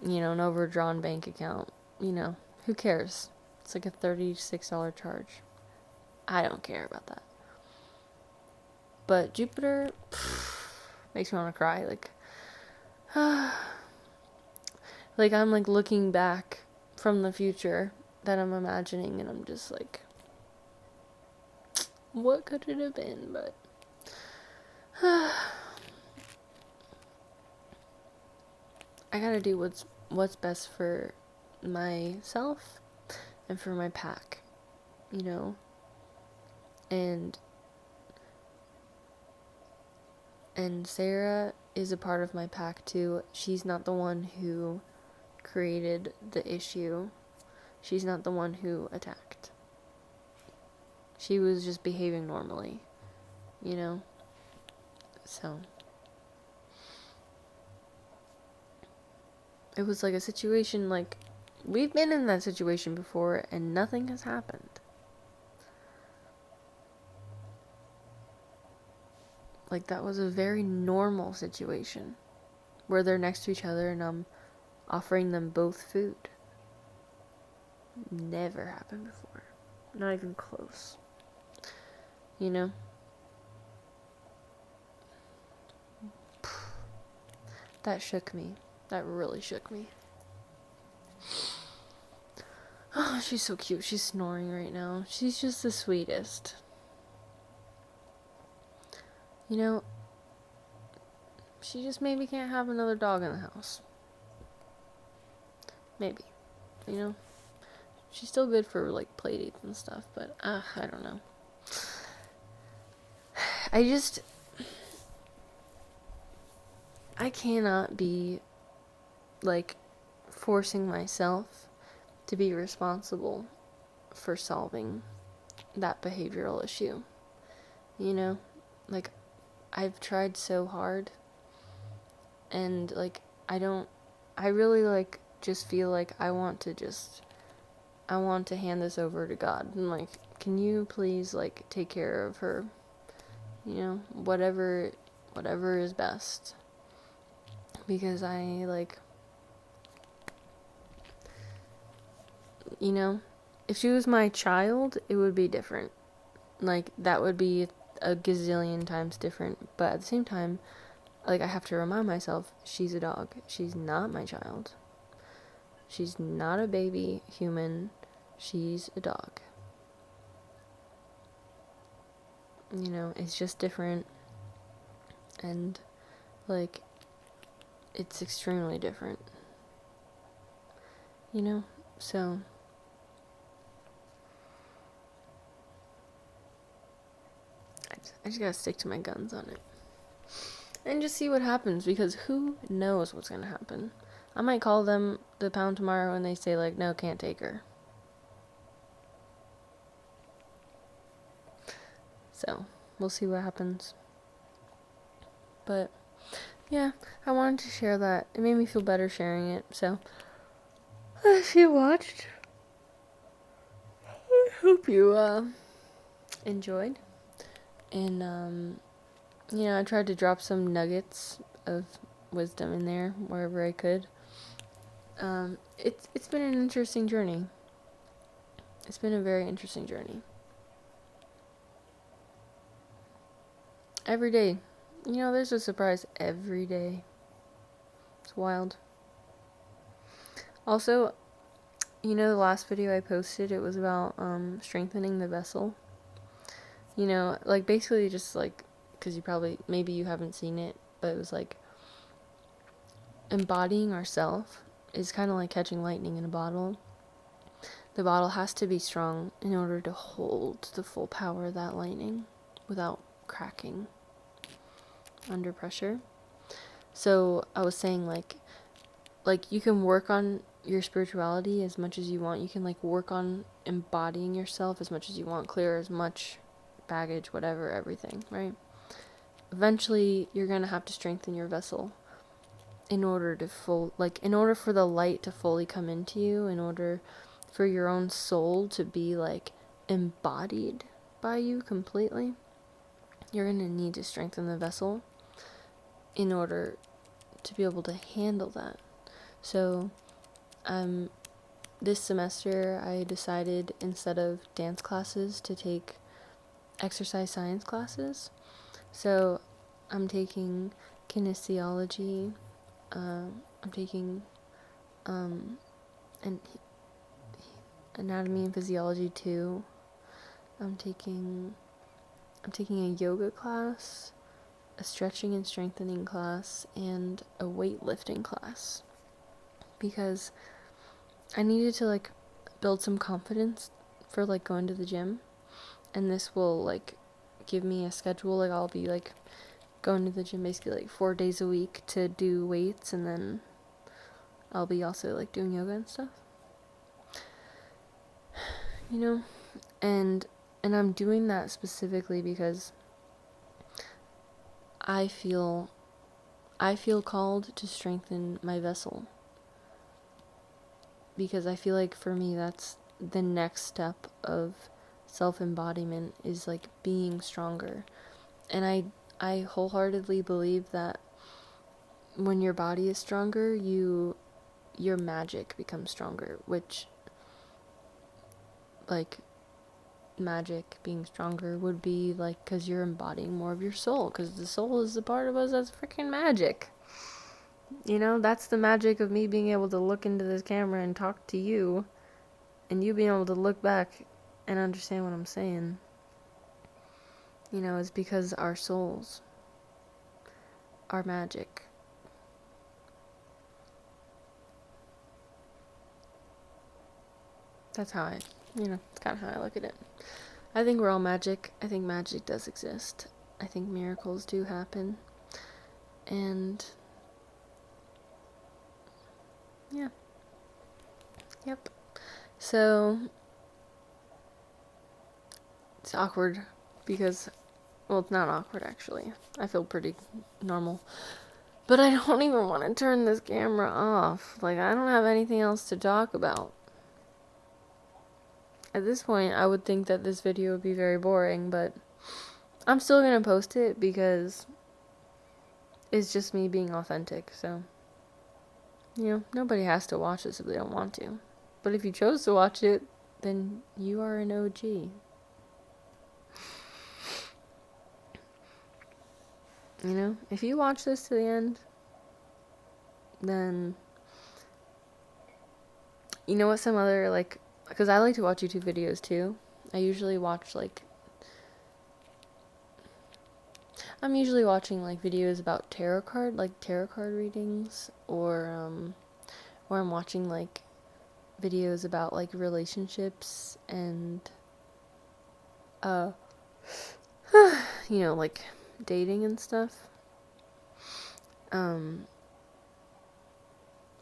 you know, an overdrawn bank account. You know, who cares? It's like a $36 charge. I don't care about that. But Jupiter makes me want to cry. Like, like I'm like looking back from the future that I'm imagining, and I'm just like, what could it have been? But I gotta do what's best for myself and for my pack, you know. And Sarah is a part of my pack too. She's not the one who created the issue. She's not the one who attacked. She was just behaving normally, you know? So it was like a situation, like, we've been in that situation before and nothing has happened. Like, that was a very normal situation where they're next to each other and I'm offering them both food. Never happened before. Not even close. You know? That shook me. That really shook me. Oh, she's so cute. She's snoring right now. She's just the sweetest. You know, she just maybe can't have another dog in the house. Maybe. You know? She's still good for, like, play dates and stuff, but, I don't know. I cannot be, like, forcing myself to be responsible for solving that behavioral issue. You know? Like, I've tried so hard, and, like, I really, like, just feel like I want to hand this over to God, and, like, can you please, like, take care of her, you know, whatever is best, because I, like, you know, if she was my child, it would be different, like, that would be a gazillion times different, but at the same time, like, I have to remind myself, she's a dog, she's not my child, she's not a baby human, she's a dog. You know, it's just different, and, like, it's extremely different, you know, so, I just gotta stick to my guns on it, and just see what happens, because who knows what's gonna happen. I might call them the pound tomorrow, and they say, like, no, can't take her. So, we'll see what happens. But, yeah, I wanted to share that. It made me feel better sharing it, so, if you watched, I hope you, enjoyed. And, you know, I tried to drop some nuggets of wisdom in there, wherever I could. It's been an interesting journey. It's been a very interesting journey. Every day. You know, there's a surprise every day. It's wild. Also, you know, the last video I posted, it was about strengthening the vessel. You know, like basically just like, because maybe you haven't seen it, but it was like embodying ourself is kind of like catching lightning in a bottle. The bottle has to be strong in order to hold the full power of that lightning without cracking under pressure. So I was saying like you can work on your spirituality as much as you want. You can like work on embodying yourself as much as you want, clear as much baggage, whatever, everything, right? Eventually you're going to have to strengthen your vessel in order in order for the light to fully come into you, in order for your own soul to be like embodied by you completely. You're going to need to strengthen the vessel in order to be able to handle that. So this semester I decided, instead of dance classes, to take exercise science classes. So I'm taking kinesiology, I'm taking an anatomy and physiology too. I'm taking a yoga class, a stretching and strengthening class, and a weightlifting class, because I needed to like build some confidence for like going to the gym, and this will like give me a schedule. Like I'll be like going to the gym basically like 4 days a week to do weights, and then I'll be also like doing yoga and stuff, you know. And I'm doing that specifically because I feel called to strengthen my vessel, because I feel like for me that's the next step of self-embodiment, is like being stronger. And I wholeheartedly believe that when your body is stronger, your magic becomes stronger, which like magic being stronger would be like because you're embodying more of your soul, because the soul is the part of us that's freaking magic. You know, that's the magic of me being able to look into this camera and talk to you, and you being able to look back and understand what I'm saying. You know, is because our souls are magic. That's how it's kind of how I look at it. I think we're all magic. I think magic does exist. I think miracles do happen. And yeah. Yep. So it's awkward because, well, it's not awkward actually. I feel pretty normal. But I don't even want to turn this camera off. Like, I don't have anything else to talk about. At this point, I would think that this video would be very boring, but I'm still gonna post it because it's just me being authentic. So, you know, nobody has to watch this if they don't want to. But if you chose to watch it, then you are an OG. You know, if you watch this to the end, then you know what, some other, like, because I like to watch YouTube videos too. I'm usually watching like videos about tarot card readings, or I'm watching like videos about like relationships and you know, like dating and stuff.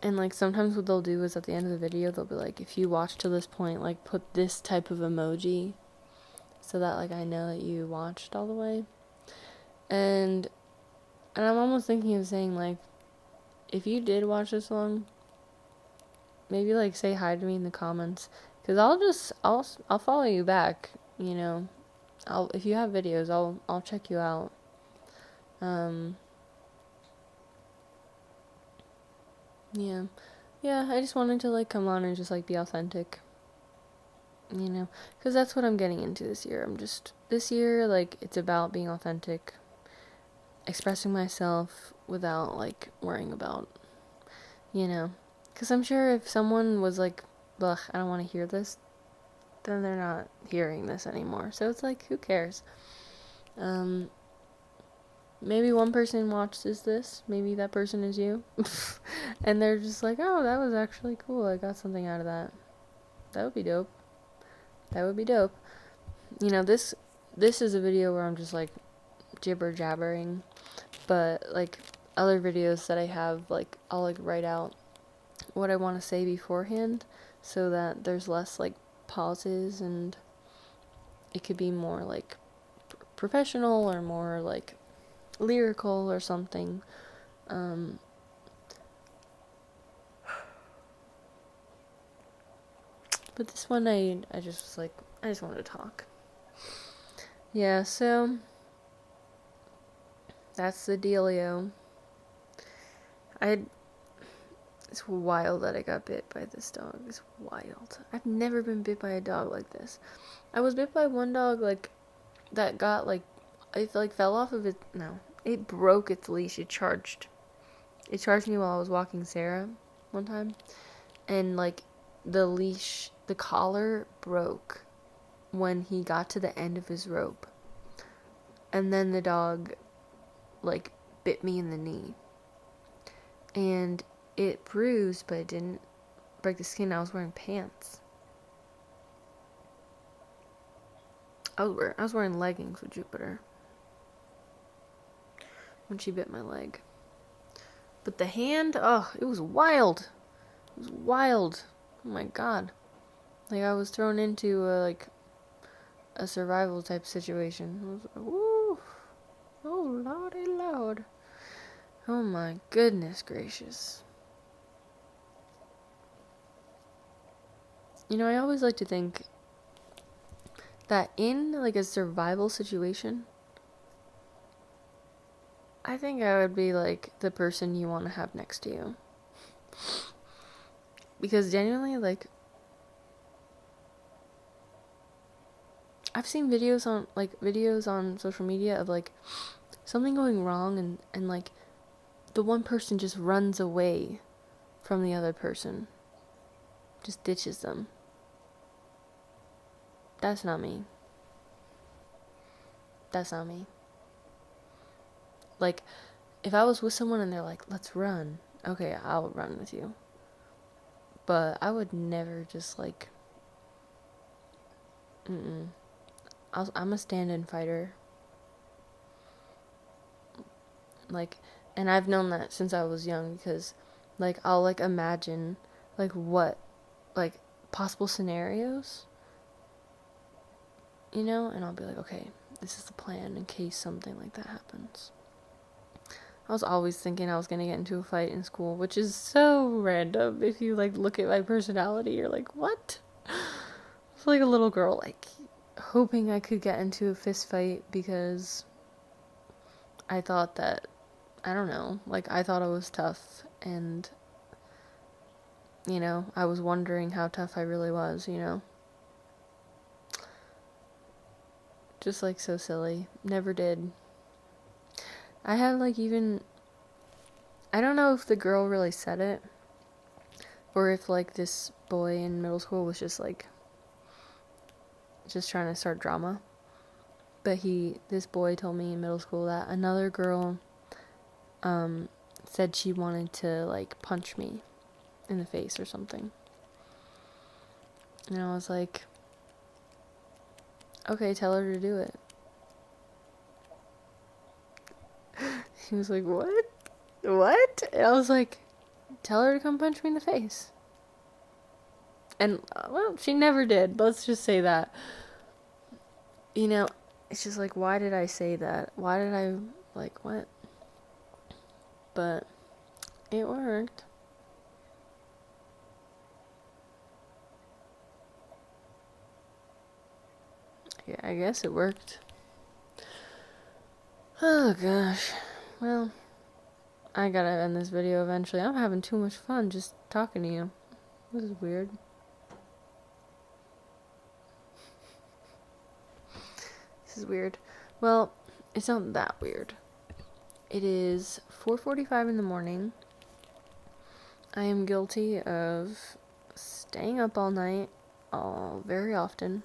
And like sometimes what they'll do is at the end of the video they'll be like, if you watch to this point, like put this type of emoji so that like I know that you watched all the way. And I'm almost thinking of saying like, if you did watch this long, maybe like say hi to me in the comments, because I'll follow you back, you know. If you have videos, I'll check you out. Yeah, I just wanted to like come on and just like be authentic, you know, because that's what I'm getting into this year. This year, like, it's about being authentic, expressing myself without like worrying about, you know, because I'm sure if someone was like, ugh, I don't want to hear this, then they're not hearing this anymore. So it's like, who cares? Maybe one person watches this. Maybe that person is you. And they're just like, oh, that was actually cool. I got something out of that. That would be dope. That would be dope. You know, this is a video where I'm just like jibber jabbering. But like other videos that I have, like I'll like write out what I want to say beforehand so that there's less like pauses, and it could be more like professional or more like lyrical or something. But this one I just was like, I just wanted to talk. Yeah, so that's the dealio. It's wild that I got bit by this dog. It's wild. I've never been bit by a dog like this. I was bit by one dog, like, that got, like, it, like, fell off of it. No. It broke its leash. It charged me while I was walking Sarah one time. And, like, the leash, the collar broke when he got to the end of his rope. And then the dog, like, bit me in the knee. And it bruised, but it didn't break the skin. I was wearing pants. I was wearing leggings with Jupiter when she bit my leg. But the hand, oh, it was wild. It was wild. Oh my god. Like, I was thrown into a survival type situation. I was like, woo. Oh, lordy lord. Oh my goodness gracious. You know, I always like to think that in, like, a survival situation, I think I would be, like, the person you want to have next to you. Because genuinely, like, I've seen videos on social media of, like, something going wrong and like, the one person just runs away from the other person. Just ditches them. That's not me. That's not me. Like, if I was with someone and they're like, let's run, okay, I'll run with you. But I would never just, like, I'm a stand-in fighter. Like, and I've known that since I was young, because, like, I'll, like, imagine, like, what, like, possible scenarios, you know, and I'll be like, okay, this is the plan in case something like that happens. I was always thinking I was gonna get into a fight in school, which is so random. If you, like, look at my personality, you're like, what? It's like a little girl, like, hoping I could get into a fist fight because I thought that, I don't know, like, I thought I was tough, and, you know, I was wondering how tough I really was, you know? Just, like, so silly. Never did. I had, like, even, I don't know if the girl really said it, or if, like, this boy in middle school was just, like, just trying to start drama. But this boy told me in middle school that another girl, said she wanted to, like, punch me in the face or something. And I was like, okay, tell her to do it. He was like, what? What? And I was like, tell her to come punch me in the face. And, well, she never did. Let's just say that. You know, it's just like, why did I say that? Why did I, like, what? But it worked. Yeah, I guess it worked. Oh gosh. Well, I gotta end this video eventually. I'm having too much fun just talking to you. This is weird. This is weird. Well, it's not that weird. It is 4:45 in the morning. I am guilty of staying up all night very often.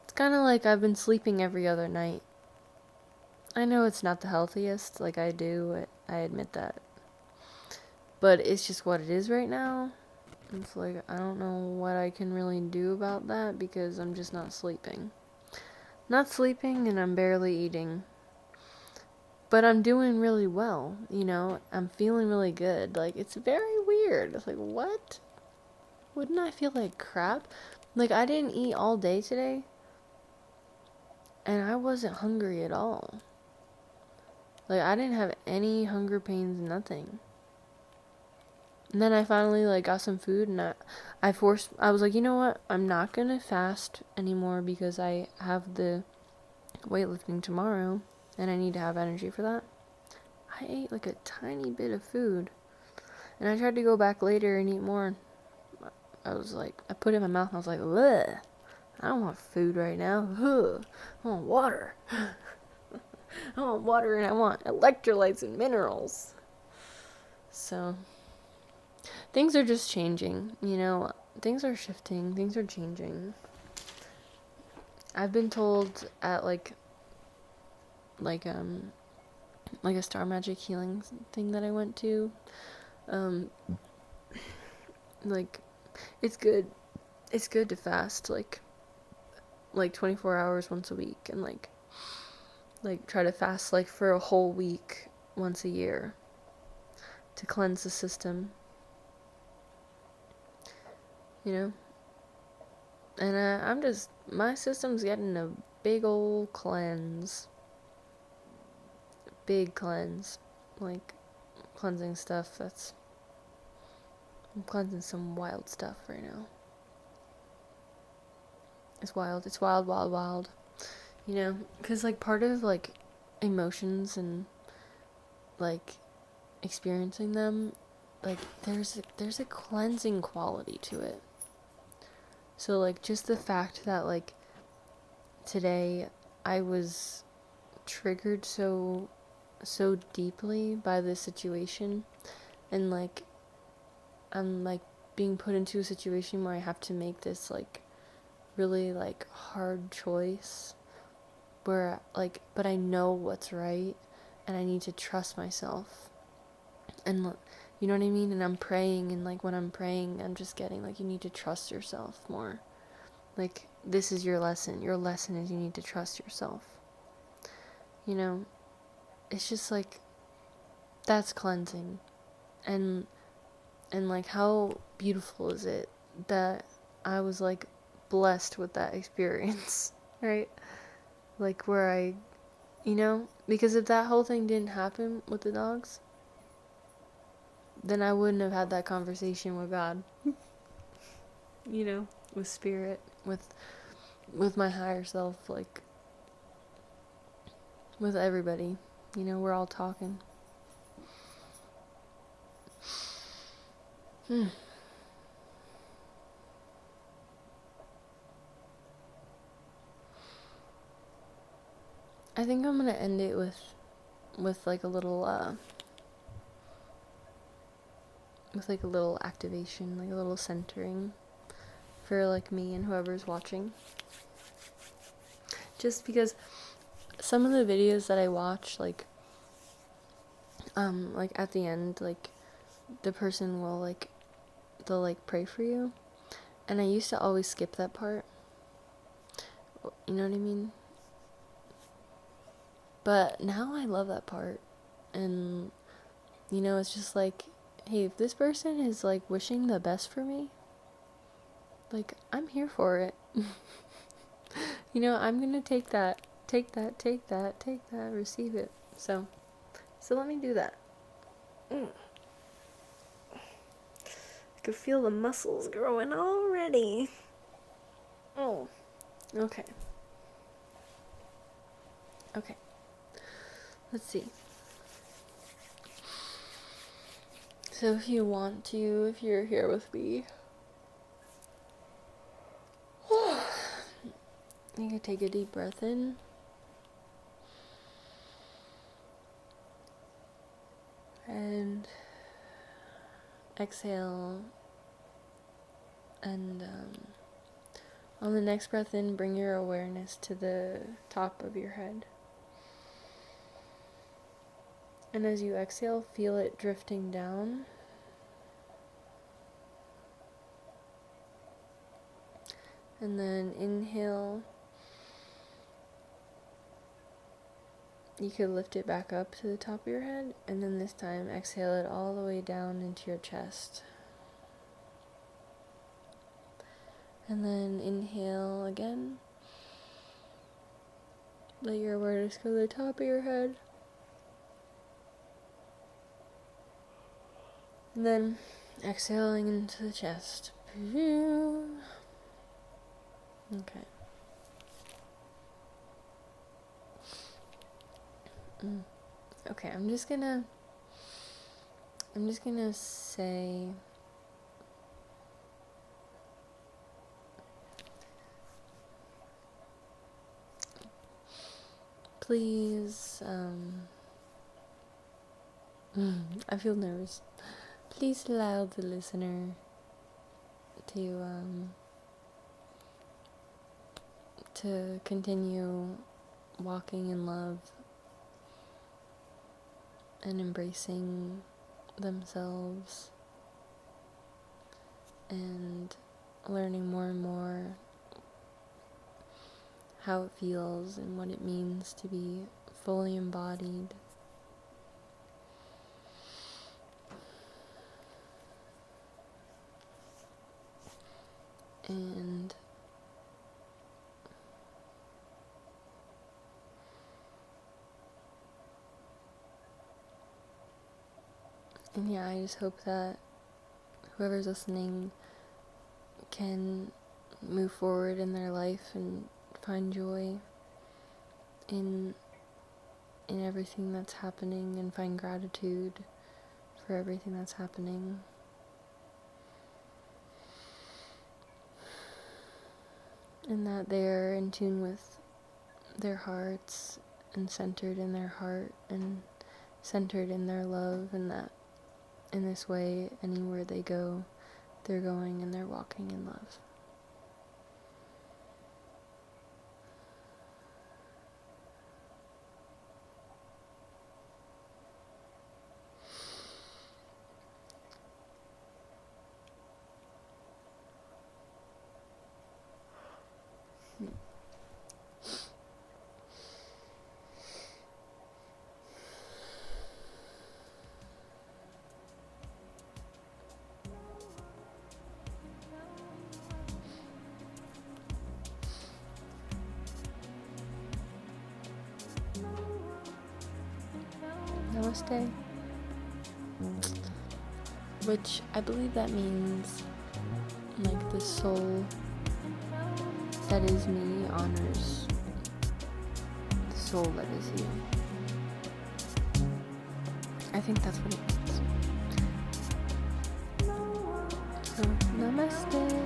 It's kind of like I've been sleeping every other night. I know it's not the healthiest, like I admit that. But it's just what it is right now. It's like, I don't know what I can really do about that because I'm just not sleeping. Not sleeping and I'm barely eating. But I'm doing really well, you know? I'm feeling really good. Like, it's very weird. It's like, what? Wouldn't I feel like crap? Like, I didn't eat all day today. And I wasn't hungry at all. Like, I didn't have any hunger pains, nothing. And then I finally, like, got some food, and I was like, you know what? I'm not gonna fast anymore because I have the weightlifting tomorrow, and I need to have energy for that. I ate, like, a tiny bit of food. And I tried to go back later and eat more. I was like, I put it in my mouth, and I was like, ugh. I don't want food right now. Ugh. I want water. I want water and I want electrolytes and minerals. So, things are just changing, you know? Things are shifting. Things are changing. I've been told at, like a Star Magic healing thing that I went to, like, it's good to fast, like 24 hours once a week, and like try to fast like for a whole week once a year to cleanse the system, you know? And my system's getting a big old cleanse. Big cleanse. Like, cleansing stuff I'm cleansing some wild stuff right now. It's wild. It's wild, wild, wild. You know? Because, like, part of, like, emotions and, like, experiencing them, like, there's a cleansing quality to it. So, like, just the fact that, like, today I was triggered so deeply by this situation, and, like, I'm, like, being put into a situation where I have to make this, like, really, like, hard choice where, like, but I know what's right, and I need to trust myself, and, you know what I mean? And I'm praying, and, like, when I'm praying, I'm just getting, like, you need to trust yourself more. Like, this is your lesson. Your lesson is you need to trust yourself. You know? It's just, like, that's cleansing. And like, how beautiful is it that I was, like, blessed with that experience, right? Like, where I, you know? Because if that whole thing didn't happen with the dogs, then I wouldn't have had that conversation with God. You know? With spirit, with my higher self, like, with everybody. You know, we're all talking. I think I'm gonna end it with like a little with like a little activation, like a little centering for like me and whoever's watching. Just because some of the videos that I watch, like at the end, like the person will they'll like pray for you, and I used to always skip that part. You know what I mean? But now I love that part, and you know, it's just like, hey, if this person is like wishing the best for me, like, I'm here for it. You know, I'm gonna take that, receive it. So let me do that. I could feel the muscles growing already. Oh, okay. Let's see. So if you want to, if you're here with me, you can take a deep breath in. And exhale, and On the next breath in, bring your awareness to the top of your head. And as you exhale, feel it drifting down. And then inhale. You could lift it back up to the top of your head, and then this time exhale it all the way down into your chest. And then inhale again. Let your awareness go to the top of your head. And then exhaling into the chest. Okay. Okay, I'm just gonna say please, I feel nervous. Please allow the listener to continue walking in love and embracing themselves and learning more and more how it feels and what it means to be fully embodied. And yeah, I just hope that whoever's listening can move forward in their life and find joy in everything that's happening and find gratitude for everything that's happening. And that they're in tune with their hearts and centered in their heart and centered in their love, and that in this way, anywhere they go, they're going and they're walking in love. Namaste. Which I believe that means, like, the soul that is me honors the soul that is you. I think that's what it means. So, namaste.